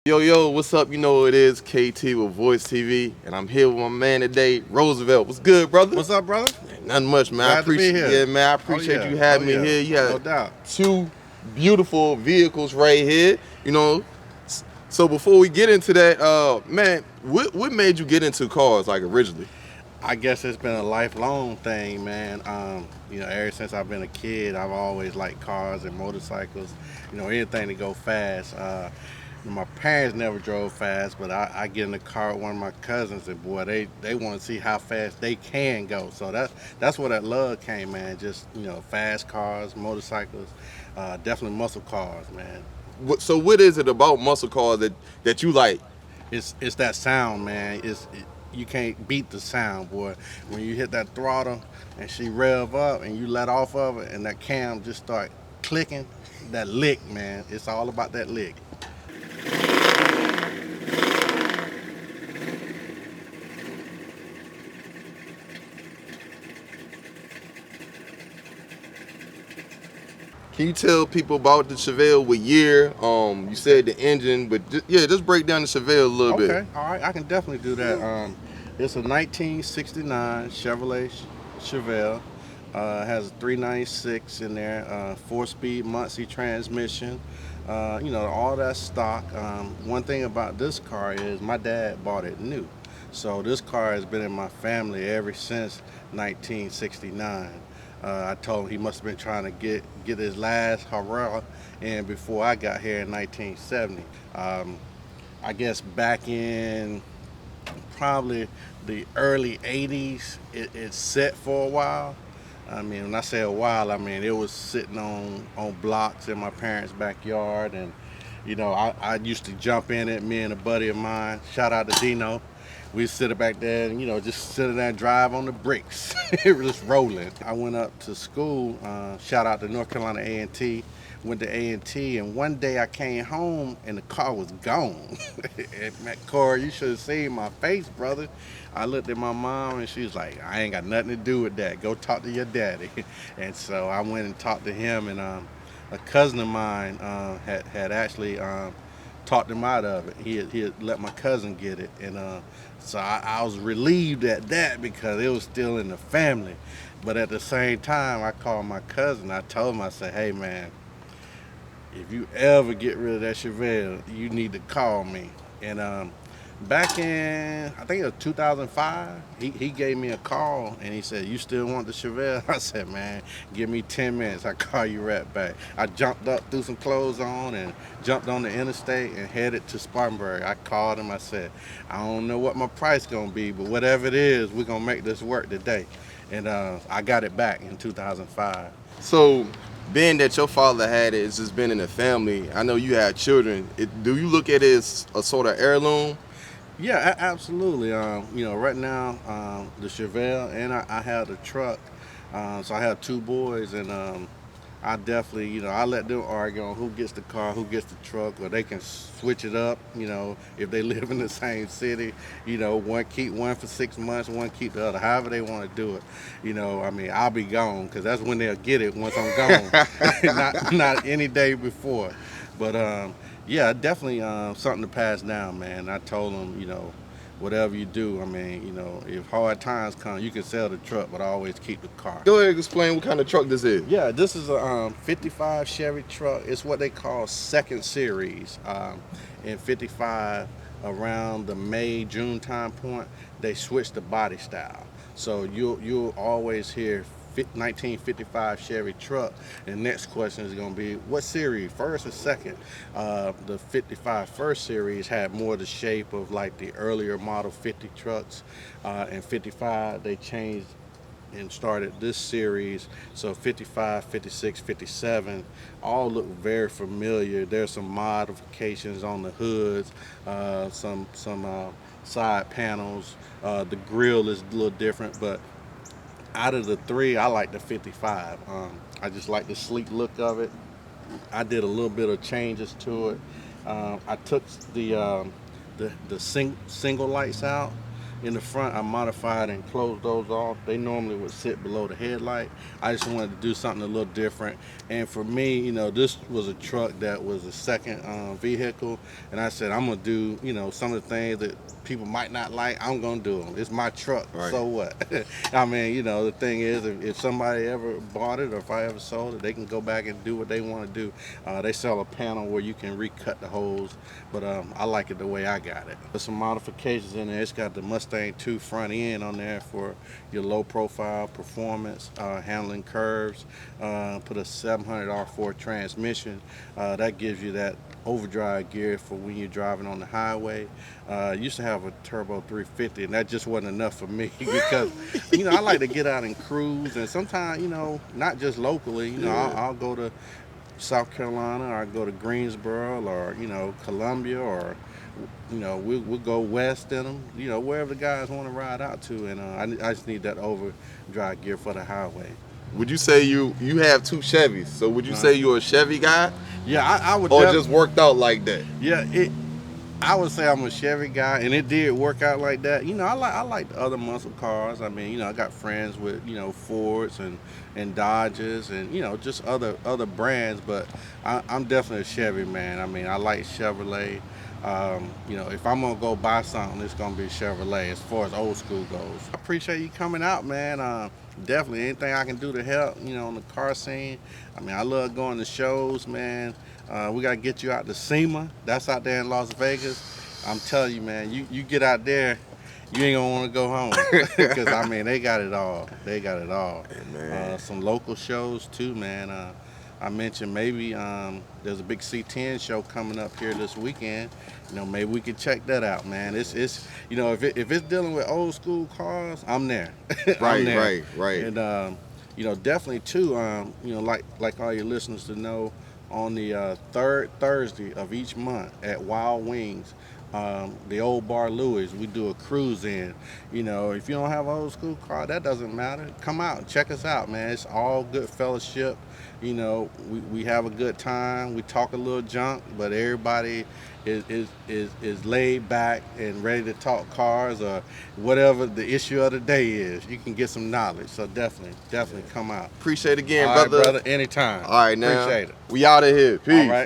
Yo, what's up? You know who it is, KT with Voice TV, and I'm here with my man today, Roosevelt. What's good, brother? What's up, brother? Nothing much, man. Glad to be here. Yeah, man, I Oh appreciate yeah, you oh having me yeah, here. You no have doubt. two beautiful vehicles right here. You know, so before we get into that, man, what made you get into cars like originally? I guess it's been a lifelong thing, man. Ever since I've been a kid, I've always liked cars and motorcycles. Anything to go fast. My parents never drove fast, but I get in the car with one of my cousins, and boy, they want to see how fast they can go. So that's where that love came, man. Just fast cars, motorcycles, definitely muscle cars, man. So what is it about muscle cars that you like? It's that sound, man. You can't beat the sound, boy. When you hit that throttle and she rev up and you let off of it and that cam just start clicking, that lick, man. It's all about that lick. Can you tell people about the Chevelle? What year? You said the engine, but just break down the Chevelle a little bit. Okay, all right, I can definitely do that. It's a 1969 Chevrolet Chevelle. Has a 396 in there, 4-speed Muncie transmission. All that stock. One thing about this car is my dad bought it new. So this car has been in my family ever since 1969. I told him he must have been trying to get his last hurrah in before I got here in 1970. I guess back in probably the early 80s, it set for a while. I mean, when I say a while, I mean it was sitting on blocks in my parents' backyard, and I used to jump in it. Me and a buddy of mine, shout out to Dino, we sit back there and just sit there and drive on the bricks. It was just rolling. I went up to school. Shout out to North Carolina A&T. Went to A&T, and one day I came home and the car was gone. And Corey, you should have seen my face, brother. I looked at my mom and she was like, "I ain't got nothing to do with that. Go talk to your daddy." And so I went and talked to him, and a cousin of mine had actually talked him out of it. He had let my cousin get it, and so I was relieved at that because it was still in the family. But at the same time, I called my cousin. I told him, I said, "Hey man, if you ever get rid of that Chevelle, you need to call me." And back in, I think it was 2005, he gave me a call and he said, "You still want the Chevelle?" I said, "Man, give me 10 minutes. I'll call you right back." I jumped up, threw some clothes on, and jumped on the interstate and headed to Spartanburg. I called him. I said, "I don't know what my price going to be, but whatever it is, we're going to make this work today." And I got it back in 2005. So, being that your father had it, it's just been in the family. I know you had children. Do you look at it as a sort of heirloom? Yeah, absolutely. Right now, the Chevelle, and I have the truck. So I have two boys, and I definitely, I let them argue on who gets the car, who gets the truck, or they can switch it up. If they live in the same city, one keep one for 6 months, one keep the other. However they want to do it. I mean, I'll be gone because that's when they'll get it once I'm gone, not any day before. But yeah, definitely something to pass down, man. I told them, whatever you do, I mean, if hard times come, you can sell the truck, but always keep the car. Go ahead and explain what kind of truck this is. Yeah, this is a 55 Chevy truck. It's what they call second series. In 55, around the May, June time point, they switched the body style. So you'll always hear 1955 Chevy truck. And next question is going to be, what series, first or second? The 55 first series had more the shape of like the earlier model 50 trucks. In 55, they changed and started this series. So 55, 56, 57 all look very familiar. There's some modifications on the hoods, some side panels. The grill is a little different, but out of the three, I like the 55. I just like the sleek look of it. I did a little bit of changes to it. I took the single lights out, In the front, I modified and closed those off. They normally would sit below the headlight. I just wanted to do something a little different. And for me, this was a truck that was a second vehicle. And I said, I'm going to do, some of the things that people might not like, I'm going to do them. It's my truck, Right. So what? I mean, the thing is, if somebody ever bought it or if I ever sold it, they can go back and do what they want to do. They sell a panel where you can recut the holes, but I like it the way I got it. There's some modifications in there. It's got the Mustang 2 front end on there for your low profile performance, handling curves. Put a 700 R4 transmission. That gives you that overdrive gear for when you're driving on the highway. Used to have a turbo 350, and that just wasn't enough for me because I like to get out and cruise, and sometimes not just locally. I'll go to South Carolina, or I go to Greensboro, or Columbia, or we'll go west in them, wherever the guys want to ride out to, and I just need that overdrive gear for the highway. Would you say you have 2 Chevys? So would you say you're a Chevy guy? Yeah, I would. Or just worked out like that? Yeah, I would say I'm a Chevy guy, and it did work out like that. I like the other muscle cars. I mean, I got friends with Fords and Dodges and just other brands, but I'm definitely a Chevy man. I mean, I like Chevrolet. If I'm gonna go buy something, it's gonna be Chevrolet as far as old school goes. I appreciate you coming out, man. Definitely anything I can do to help, on the car scene. I mean, I love going to shows, man. We gotta get you out to SEMA. That's out there in Las Vegas. I'm telling you, man, you get out there, you ain't gonna want to go home because I mean they got it all. They got it all. Man. Some local shows too, man. I mentioned maybe there's a big C10 show coming up here this weekend. Maybe we could check that out, man. It's if it's dealing with old school cars, I'm there. Right, I'm there. right. And definitely too. Like all your listeners to know, on the third Thursday of each month at Wild Wings, the old Bar Louis, we do a cruise in. If you don't have an old school car, that doesn't matter. Come out and check us out, man. It's all good fellowship. We have a good time. We talk a little junk, but everybody is laid back and ready to talk cars or whatever the issue of the day is. You can get some knowledge. So definitely come out. Appreciate it again, All right, brother. brother. Anytime. All right, now. Appreciate it. We out of here. Peace. All right.